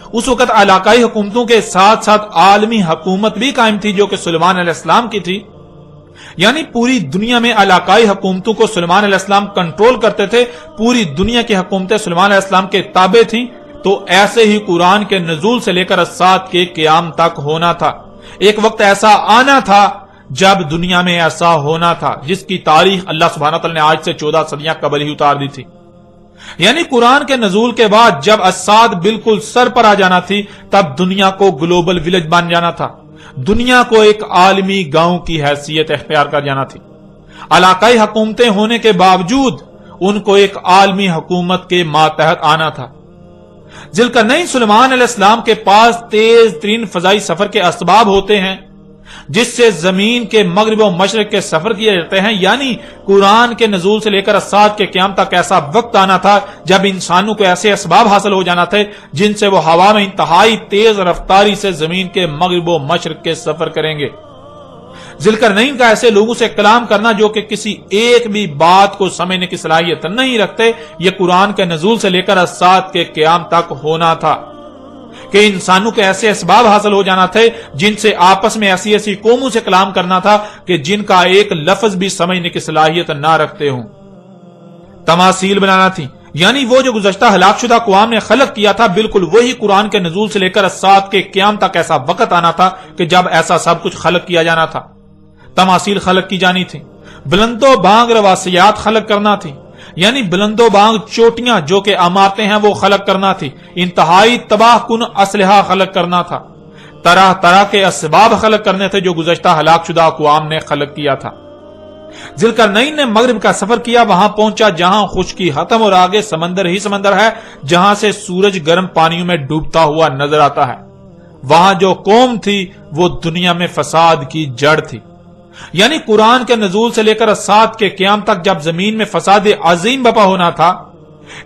اس وقت علاقائی حکومتوں کے ساتھ ساتھ عالمی حکومت بھی قائم تھی جو کہ سلیمان علیہ السلام کی تھی، یعنی پوری دنیا میں علاقائی حکومتوں کو سلیمان علیہ السلام کنٹرول کرتے تھے، پوری دنیا کی حکومتیں سلیمان علیہ السلام کے تابع تھیں۔ تو ایسے ہی قرآن کے نزول سے لے کر الساعۃ کے قیام تک ہونا تھا۔ ایک وقت ایسا آنا تھا جب دنیا میں ایسا ہونا تھا، جس کی تاریخ اللہ سبحانہ تعالی نے آج سے 14 صدیاں قبل ہی اتار دی تھی۔ یعنی قرآن کے نزول کے بعد جب الساعۃ بالکل سر پر آ جانا تھی، تب دنیا کو گلوبل ولیج بن جانا تھا، دنیا کو ایک عالمی گاؤں کی حیثیت اختیار کر جانا تھی۔ علاقائی حکومتیں ہونے کے باوجود ان کو ایک عالمی حکومت کے ماتحت آنا تھا۔ ذوالقرنین سلیمان علیہ السلام کے پاس تیز ترین فضائی سفر کے اسباب ہوتے ہیں، جس سے زمین کے مغرب و مشرق کے سفر کیے جاتے ہیں، یعنی قرآن کے نزول سے لے کر الساعۃ کے قیام تک ایسا وقت آنا تھا جب انسانوں کو ایسے اسباب حاصل ہو جانا تھے جن سے وہ ہوا میں انتہائی تیز رفتاری سے زمین کے مغرب و مشرق کے سفر کریں گے۔ ذوالقرنین کا ایسے لوگوں سے کلام کرنا جو کہ کسی ایک بھی بات کو سمجھنے کی صلاحیت نہیں رکھتے، یہ قرآن کے نزول سے لے کر الساعۃ کے قیام تک ہونا تھا کہ انسانوں کے ایسے اسباب حاصل ہو جانا تھے جن سے آپس میں ایسی ایسی قوموں سے کلام کرنا تھا کہ جن کا ایک لفظ بھی سمجھنے کی صلاحیت نہ رکھتے ہوں۔ تماثیل بنانا تھی، یعنی وہ جو گزشتہ ہلاک شدہ اقوام نے خلق کیا تھا، بالکل وہی قرآن کے نزول سے لے کر الساعۃ کے قیام تک ایسا وقت آنا تھا کہ جب ایسا سب کچھ خلق کیا جانا تھا۔ تماثیل خلق کی جانی تھی، بلند و بانگ رواسیات خلق کرنا تھی، یعنی بلند و بانگ چوٹیاں جو کہ عمارتیں ہیں وہ خلق کرنا تھی، انتہائی تباہ کن اسلحہ خلق کرنا تھا، طرح طرح کے اسباب خلق کرنے تھے جو گزشتہ ہلاک شدہ اقوام نے خلق کیا تھا۔ ذوالقرنین نے مغرب کا سفر کیا، وہاں پہنچا جہاں خشکی ختم اور آگے سمندر ہی سمندر ہے، جہاں سے سورج گرم پانیوں میں ڈوبتا ہوا نظر آتا ہے۔ وہاں جو قوم تھی وہ دنیا میں فساد کی جڑ تھی، یعنی قرآن کے نزول سے لے کر سات کے قیام تک جب زمین میں فساد عظیم بپا ہونا تھا،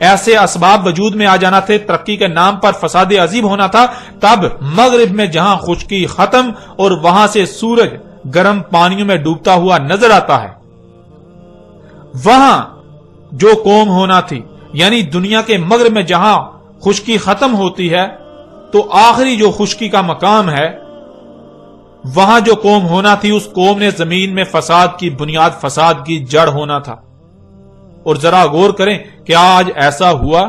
ایسے اسباب وجود میں آ جانا تھے، ترقی کے نام پر فساد عظیم ہونا تھا، تب مغرب میں جہاں خشکی ختم اور وہاں سے سورج گرم پانیوں میں ڈوبتا ہوا نظر آتا ہے، وہاں جو قوم ہونا تھی، یعنی دنیا کے مغرب میں جہاں خشکی ختم ہوتی ہے تو آخری جو خشکی کا مقام ہے، وہاں جو قوم ہونا تھی، اس قوم نے زمین میں فساد کی بنیاد، فساد کی جڑ ہونا تھا۔ اور ذرا غور کریں، کیا آج ایسا ہوا؟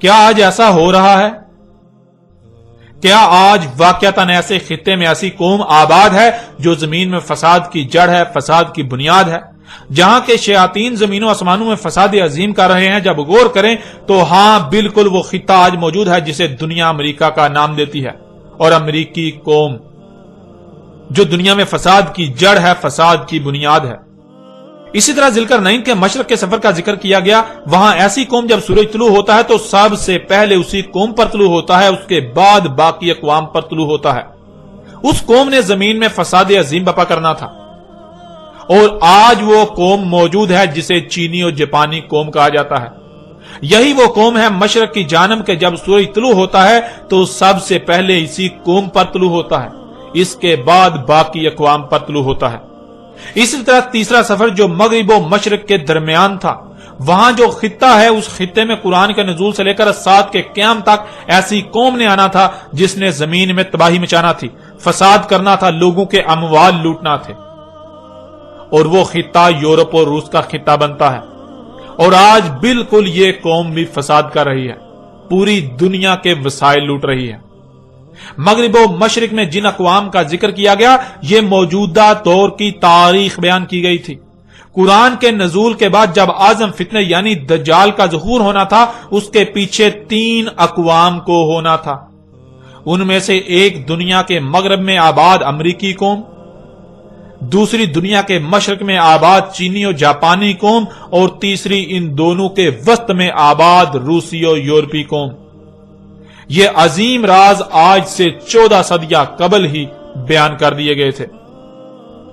کیا آج ایسا ہو رہا ہے؟ کیا آج واقعتاً ایسے خطے میں ایسی قوم آباد ہے جو زمین میں فساد کی جڑ ہے، فساد کی بنیاد ہے، جہاں کے شیاطین زمین و آسمانوں میں فساد عظیم کر رہے ہیں؟ جب غور کریں تو ہاں، بالکل وہ خطہ آج موجود ہے جسے دنیا امریکہ کا نام دیتی ہے، اور امریکی قوم جو دنیا میں فساد کی جڑ ہے، فساد کی بنیاد ہے۔ اسی طرح ذوالقرنین کے مشرق کے سفر کا ذکر کیا گیا، وہاں ایسی قوم جب سورج طلوع ہوتا ہے تو سب سے پہلے اسی قوم پر طلوع ہوتا ہے، اس کے بعد باقی اقوام پر طلوع ہوتا ہے۔ اس قوم نے زمین میں فساد عظیم بپا کرنا تھا، اور آج وہ قوم موجود ہے جسے چینی اور جاپانی قوم کہا جاتا ہے۔ یہی وہ قوم ہے مشرق کی جانب کے جب سورج طلوع ہوتا ہے تو سب سے پہلے اسی قوم پر طلوع ہوتا ہے، اس کے بعد باقی اقوام پر طلوع ہوتا ہے۔ اسی طرح تیسرا سفر جو مغرب و مشرق کے درمیان تھا، وہاں جو خطہ ہے، اس خطے میں قرآن کے نزول سے لے کر سات کے قیام تک ایسی قوم نے آنا تھا جس نے زمین میں تباہی مچانا تھی، فساد کرنا تھا، لوگوں کے اموال لوٹنا تھے، اور وہ خطہ یورپ اور روس کا خطہ بنتا ہے۔ اور آج بالکل یہ قوم بھی فساد کر رہی ہے، پوری دنیا کے وسائل لوٹ رہی ہے۔ مغرب و مشرق میں جن اقوام کا ذکر کیا گیا، یہ موجودہ دور کی تاریخ بیان کی گئی تھی۔ قرآن کے نزول کے بعد جب اعظم فتنہ یعنی دجال کا ظہور ہونا تھا، اس کے پیچھے 3 اقوام کو ہونا تھا۔ ان میں سے ایک دنیا کے مغرب میں آباد امریکی قوم، دوسری دنیا کے مشرق میں آباد چینی اور جاپانی قوم، اور تیسری ان دونوں کے وسط میں آباد روسی اور یورپی قوم۔ یہ عظیم راز آج سے 14 صدیاں قبل ہی بیان کر دیے گئے تھے۔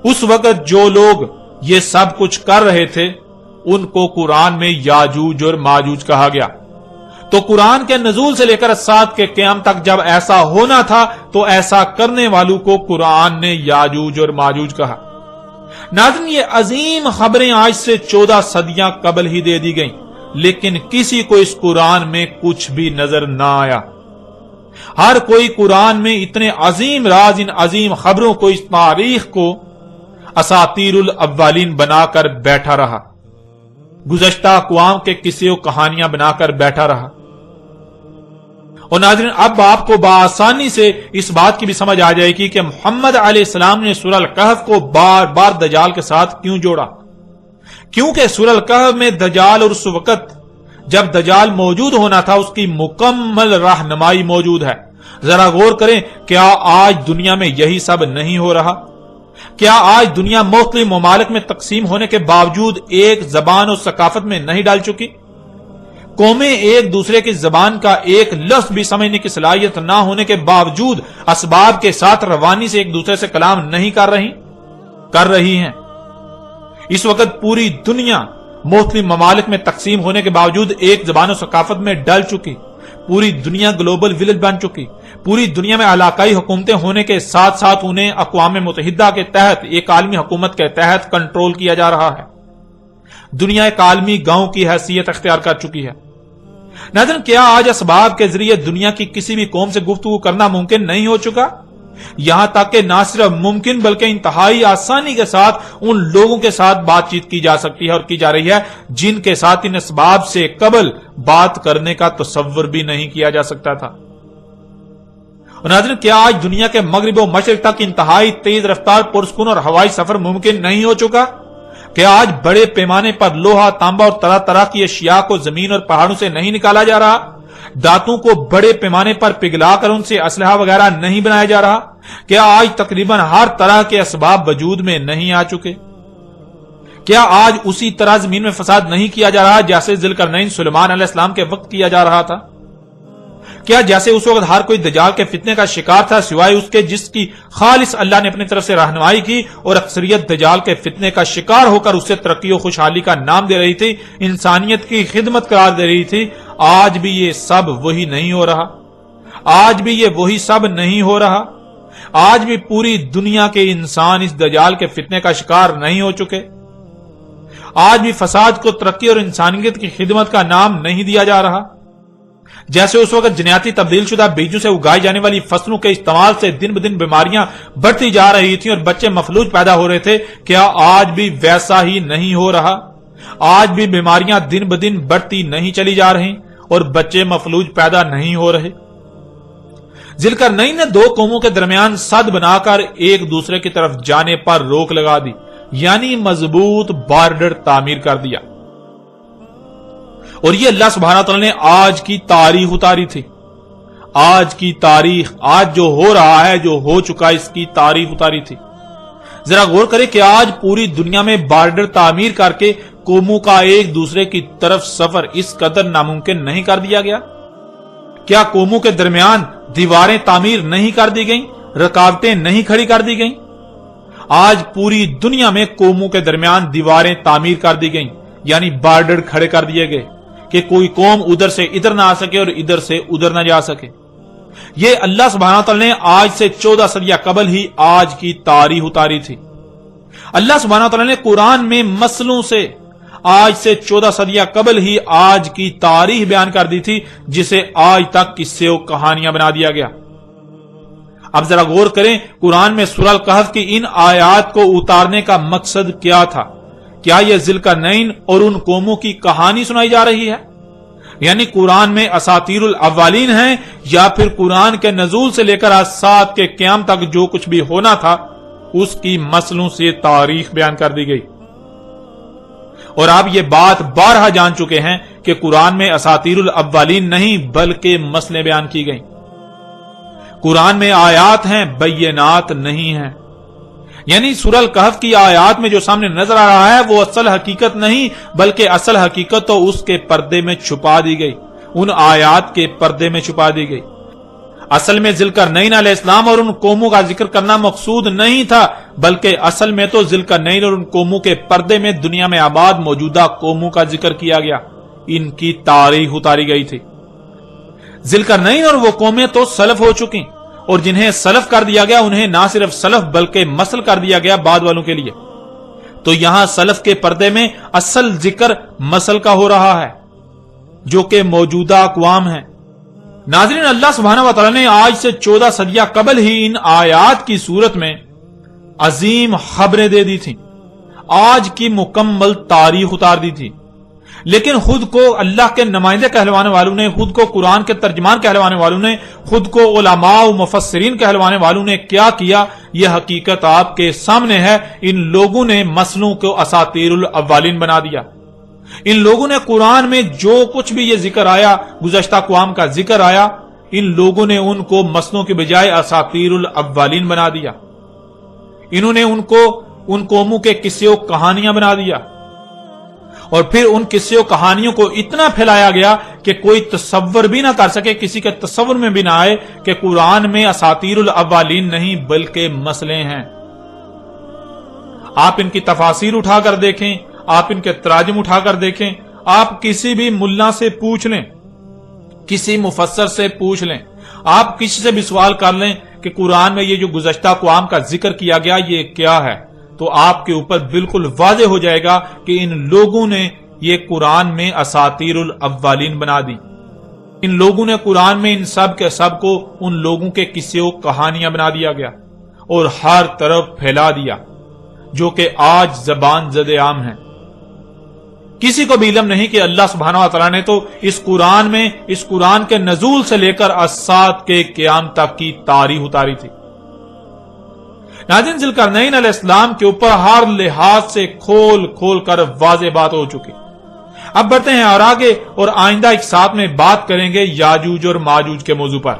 اس وقت جو لوگ یہ سب کچھ کر رہے تھے ان کو قرآن میں یاجوج اور ماجوج کہا گیا۔ تو قرآن کے نزول سے لے کر سات کے قیام تک جب ایسا ہونا تھا تو ایسا کرنے والوں کو قرآن نے یاجوج اور ماجوج کہا۔ ناظرین، یہ عظیم خبریں آج سے 14 صدیاں قبل ہی دے دی گئیں، لیکن کسی کو اس قرآن میں کچھ بھی نظر نہ آیا۔ ہر کوئی قرآن میں اتنے عظیم راز، ان عظیم خبروں کو، اس تاریخ کو اساطیر الاولین بنا کر بیٹھا رہا، گزشتہ اقوام کے قصے و کہانیاں بنا کر بیٹھا رہا۔ اور ناظرین، اب آپ کو بآسانی سے اس بات کی بھی سمجھ آ جائے گی کہ محمد علیہ السلام نے سورہ الکہف کو بار بار دجال کے ساتھ کیوں جوڑا، کیونکہ سورہ الکہف میں دجال اور اس وقت جب دجال موجود ہونا تھا اس کی مکمل رہنمائی موجود ہے۔ ذرا غور کریں، کیا آج دنیا میں یہی سب نہیں ہو رہا؟ کیا آج دنیا مختلف ممالک میں تقسیم ہونے کے باوجود ایک زبان اور ثقافت میں نہیں ڈال چکی؟ قومیں ایک دوسرے کی زبان کا ایک لفظ بھی سمجھنے کی صلاحیت نہ ہونے کے باوجود اسباب کے ساتھ روانی سے ایک دوسرے سے کلام نہیں کر رہی ہیں۔ اس وقت پوری دنیا مختلف ممالک میں تقسیم ہونے کے باوجود ایک زبان و ثقافت میں ڈل چکی، پوری دنیا گلوبل ولیج بن چکی، پوری دنیا میں علاقائی حکومتیں ہونے کے ساتھ ساتھ انہیں اقوام متحدہ کے تحت، ایک عالمی حکومت کے تحت کنٹرول کیا جا رہا ہے۔ دنیا ایک عالمی گاؤں کی حیثیت اختیار کر چکی ہے۔ ناظرین، کیا آج اسباب کے ذریعے دنیا کی کسی بھی قوم سے گفتگو کرنا ممکن نہیں ہو چکا؟ یہاں تک کہ نہ صرف ممکن بلکہ انتہائی آسانی کے ساتھ ان لوگوں کے ساتھ بات چیت کی جا سکتی ہے اور کی جا رہی ہے جن کے ساتھ ان اسباب سے قبل بات کرنے کا تصور بھی نہیں کیا جا سکتا تھا۔ اور ناظرین، کیا آج دنیا کے مغرب و مشرق تک انتہائی تیز رفتار پرسکون اور ہوائی سفر ممکن نہیں ہو چکا؟ کہ آج بڑے پیمانے پر لوہا، تانبا اور طرح طرح کی اشیاء کو زمین اور پہاڑوں سے نہیں نکالا جا رہا؟ دانتوں کو بڑے پیمانے پر پگھلا کر ان سے اسلحہ وغیرہ نہیں بنایا جا رہا؟ کیا آج تقریباً ہر طرح کے اسباب وجود میں نہیں آ چکے؟ کیا آج اسی طرح زمین میں فساد نہیں کیا جا رہا جیسے ذوالقرنین سلیمان علیہ السلام کے وقت کیا جا رہا تھا؟ کیا جیسے اس وقت ہر کوئی دجال کے فتنے کا شکار تھا سوائے اس کے جس کی خالص اللہ نے اپنی طرف سے رہنمائی کی، اور اکثریت دجال کے فتنے کا شکار ہو کر اسے ترقی و خوشحالی کا نام دے رہی تھی، انسانیت کی خدمت قرار دے رہی تھی؟ آج بھی یہ سب وہی نہیں ہو رہا؟ آج بھی یہ وہی سب نہیں ہو رہا؟ آج بھی پوری دنیا کے انسان اس دجال کے فتنے کا شکار نہیں ہو چکے؟ آج بھی فساد کو ترقی اور انسانیت کی خدمت کا نام نہیں دیا جا رہا؟ جیسے اس وقت جنیاتی تبدیل شدہ بیجوں سے اگائی جانے والی فصلوں کے استعمال سے دن بدن بیماریاں بڑھتی جا رہی تھیں اور بچے مفلوج پیدا ہو رہے تھے، کیا آج بھی ویسا ہی نہیں ہو رہا؟ آج بھی بیماریاں دن بدن بڑھتی نہیں چلی جا رہی اور بچے مفلوج پیدا نہیں ہو رہے؟ ذوالقرنین نے دو قوموں کے درمیان سد بنا کر ایک دوسرے کی طرف جانے پر روک لگا دی، یعنی مضبوط بارڈر تعمیر کر دیا، اور یہ اللہ سبحانہ تعالیٰ نے آج کی تاریخ اتاری تھی۔ آج کی تاریخ، آج جو ہو رہا ہے، جو ہو چکا، اس کی تاریخ اتاری تھی۔ ذرا غور کریں کہ آج پوری دنیا میں بارڈر تعمیر کر کے قوموں کا ایک دوسرے کی طرف سفر اس قدر ناممکن نہیں کر دیا گیا؟ کیا قوموں کے درمیان دیواریں تعمیر نہیں کر دی گئیں، رکاوٹیں نہیں کھڑی کر دی گئیں؟ آج پوری دنیا میں قوموں کے درمیان دیواریں تعمیر کر دی گئیں، یعنی بارڈر کھڑے کر دیے گئے کہ کوئی قوم ادھر سے ادھر نہ آ سکے اور ادھر سے ادھر نہ جا سکے۔ یہ اللہ سبحانہ تعالیٰ نے آج سے 14 صدیاں قبل ہی آج کی تاریخ اتاری تھی۔ اللہ سبحانہ تعالیٰ نے قرآن میں مسلوں سے آج سے 14 صدیاں قبل ہی آج کی تاریخ بیان کر دی تھی، جسے آج تک قصے و کہانیاں بنا دیا گیا۔ اب ذرا غور کریں، قرآن میں سورہ الکہف کی ان آیات کو اتارنے کا مقصد کیا تھا؟ کیا یہ ذوالقرنین اور ان قوموں کی کہانی سنائی جا رہی ہے؟ یعنی قرآن میں اساطیر الاولین ہیں، یا پھر قرآن کے نزول سے لے کر سات کے قیام تک جو کچھ بھی ہونا تھا اس کی مسلوں سے تاریخ بیان کر دی گئی؟ اور آپ یہ بات بارہا جان چکے ہیں کہ قرآن میں اساطیر الاولین نہیں بلکہ مسلیں بیان کی گئیں۔ قرآن میں آیات ہیں، بینات نہیں ہیں۔ یعنی سورہ الکہف کی آیات میں جو سامنے نظر آ رہا ہے وہ اصل حقیقت نہیں بلکہ اصل حقیقت تو اس کے پردے میں چھپا دی گئی، ان آیات کے پردے میں چھپا دی گئی۔ اصل میں ذوالقرنین علیہ السلام اور ان قوموں کا ذکر کرنا مقصود نہیں تھا، بلکہ اصل میں تو ذوالقرنین اور ان قوموں کے پردے میں دنیا میں آباد موجودہ قوموں کا ذکر کیا گیا، ان کی تاریخ اتاری گئی تھی۔ ذوالقرنین اور وہ قومیں تو سلف ہو چکی، اور جنہیں سلف کر دیا گیا انہیں نہ صرف سلف بلکہ مسل کر دیا گیا بعد والوں کے لیے۔ تو یہاں سلف کے پردے میں اصل ذکر مسل کا ہو رہا ہے جو کہ موجودہ اقوام ہیں۔ ناظرین، اللہ سبحانہ و تعالی نے آج سے 14 صدیاں قبل ہی ان آیات کی صورت میں عظیم خبریں دے دی تھیں، آج کی مکمل تاریخ اتار دی تھی، لیکن خود کو اللہ کے نمائندے کہلوانے والوں نے، خود کو قرآن کے ترجمان کہلوانے والوں نے، خود کو علماء و مفسرین کہلوانے والوں نے کیا کیا؟ یہ حقیقت آپ کے سامنے ہے۔ ان لوگوں نے مسلوں کو اساطیر الاولین بنا دیا۔ ان لوگوں نے قرآن میں جو کچھ بھی یہ ذکر آیا، گزشتہ اقوام کا ذکر آیا، ان لوگوں نے ان کو مسلوں کے بجائے اساطیر الاولین بنا دیا۔ انہوں نے ان کو ان قوموں کے قصے و کہانیاں بنا دیا، اور پھر ان قصے و کہانیوں کو اتنا پھیلایا گیا کہ کوئی تصور بھی نہ کر سکے، کسی کے تصور میں بھی نہ آئے کہ قرآن میں اساطیر الاولین نہیں بلکہ مسئلے ہیں۔ آپ ان کی تفاسیر اٹھا کر دیکھیں، آپ ان کے تراجم اٹھا کر دیکھیں، آپ کسی بھی ملا سے پوچھ لیں، کسی مفسر سے پوچھ لیں، آپ کسی سے بھی سوال کر لیں کہ قرآن میں یہ جو گزشتہ اقوام کا ذکر کیا گیا یہ کیا ہے، تو آپ کے اوپر بالکل واضح ہو جائے گا کہ ان لوگوں نے یہ قرآن میں اساطیر الاولین بنا دی۔ ان لوگوں نے قرآن میں ان سب کے سب کو ان لوگوں کے قصے و کہانیاں بنا دیا گیا اور ہر طرف پھیلا دیا، جو کہ آج زبان زد عام ہے۔ کسی کو بھی علم نہیں کہ اللہ سبحانہ و تعالیٰ نے تو اس قرآن میں، اس قرآن کے نزول سے لے کر الساعۃ کے قیام تک کی تاریخ اتاری تھی۔ ناظرین، ذوالقرنین علیہ السلام کے اوپر ہر لحاظ سے کھول کھول کر واضح بات ہو چکی۔ اب بڑھتے ہیں اور آگے اور آئندہ ایک ساتھ میں بات کریں گے یاجوج اور ماجوج کے موضوع پر۔